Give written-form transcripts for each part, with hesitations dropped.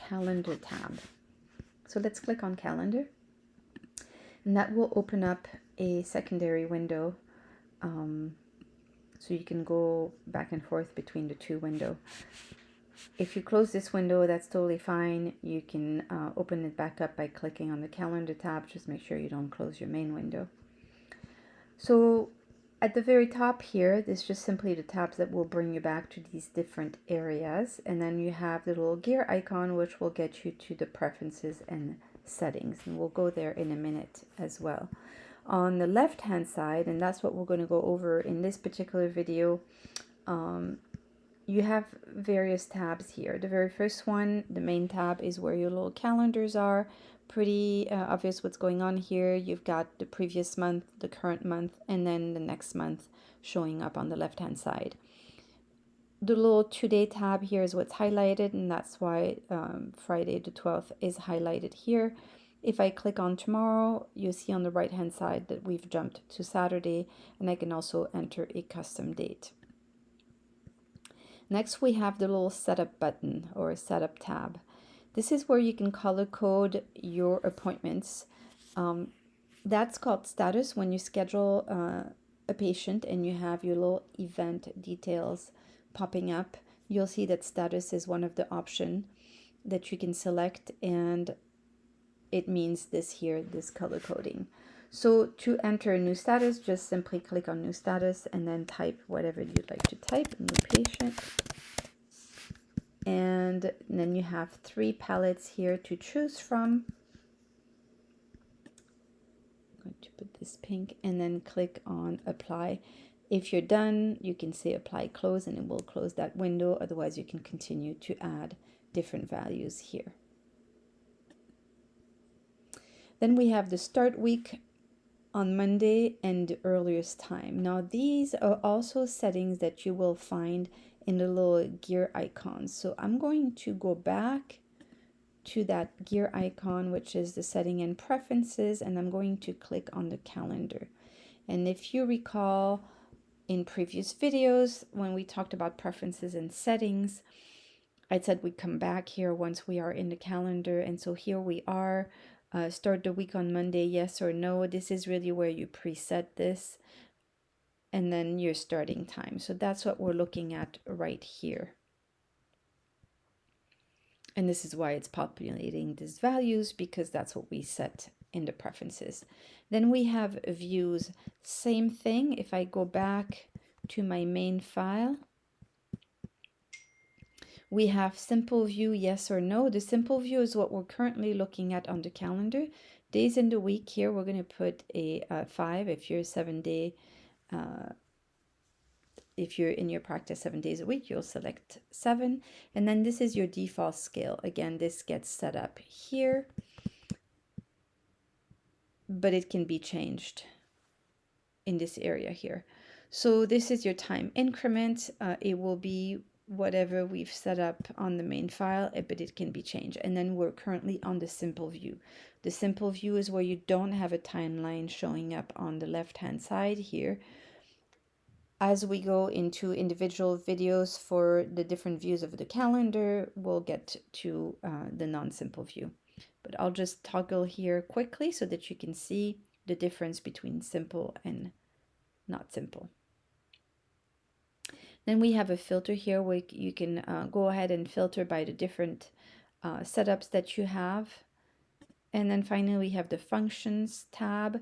calendar tab. So let's click on calendar, and that will open up a secondary window. So you can go back and forth between the two windows. If you close this window, that's totally fine. You can open it back up by clicking on the calendar tab. Just make sure you don't close your main window. So at the very top here, this is just simply the tabs that will bring you back to these different areas. And then you have the little gear icon, which will get you to the preferences and settings. And we'll go there in a minute as well. On the left hand side, and that's what we're going to go over in this particular video, you have various tabs here. The very first one, the main tab, is where your little calendars are. Pretty obvious what's going on here. You've got the previous month, the current month, and then the next month showing up on the left hand side. The little today tab here is what's highlighted, and that's why Friday the 12th is highlighted here. If I click on tomorrow, you'll see on the right hand side that we've jumped to Saturday, and I can also enter a custom date. Next, we have the little setup button or setup tab. This is where you can color code your appointments. That's called status when you schedule a patient and you have your little event details popping up. You'll see that status is one of the options that you can select, and it means this here, this color coding. So to enter a new status, just simply click on new status and then type whatever you'd like to type, new patient. And then you have 3 palettes here to choose from. I'm going to put this pink and then click on apply. If you're done, you can say apply close and it will close that window. Otherwise, you can continue to add different values here. Then we have the start week on Monday and the earliest time. Now these are also settings that you will find in the little gear icons. So I'm going to go back to that gear icon, which is the setting and preferences, and I'm going to click on the calendar. And if you recall in previous videos, when we talked about preferences and settings, I said we come back here once we are in the calendar. And so here we are. Start the week on Monday, yes or no. This is really where you preset this, and then your starting time. So that's what we're looking at right here. And this is why it's populating these values, because that's what we set in the preferences. Then we have views. Same thing. If I go back to my main file, we have simple view, yes or no. The simple view is what we're currently looking at on the calendar. Days in the week here, we're going to put a 5. If you're 7 day, if you're in your practice 7 days a week, you'll select 7. And then this is your default scale. Again, this gets set up here, but it can be changed in this area here. So this is your time increment. It will be whatever we've set up on the main file, but it can be changed. And then we're currently on the simple view. The simple view is where you don't have a timeline showing up on the left hand side here. As we go into individual videos for the different views of the calendar, we'll get to the non-simple view. But I'll just toggle here quickly so that you can see the difference between simple and not simple. Then we have a filter here where you can go ahead and filter by the different setups that you have. And then finally we have the functions tab.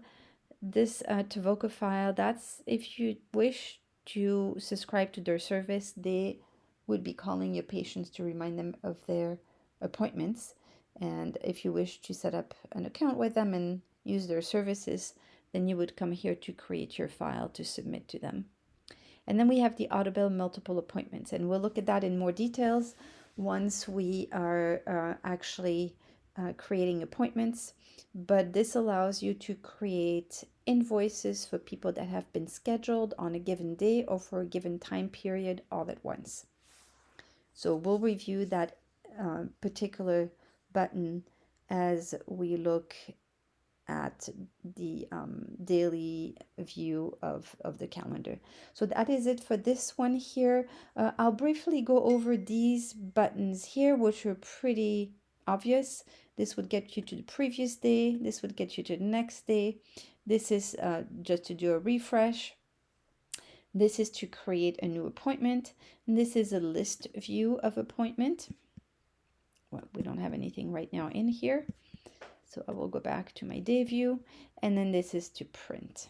This Tavoca file, that's if you wish to subscribe to their service, they would be calling your patients to remind them of their appointments. And if you wish to set up an account with them and use their services, then you would come here to create your file to submit to them. And then we have the Audible multiple appointments, and we'll look at that in more details once we are actually creating appointments. But this allows you to create invoices for people that have been scheduled on a given day or for a given time period all at once. So we'll review that particular button as we look at the daily view of the calendar. So that is it for this one here. I'll briefly go over these buttons here, which are pretty obvious. This would get you to the previous day. This would get you to the next day. This is just to do a refresh. This is to create a new appointment. And this is a list view of appointment. Well, we don't have anything right now in here. So I will go back to my day view. And then this is to print.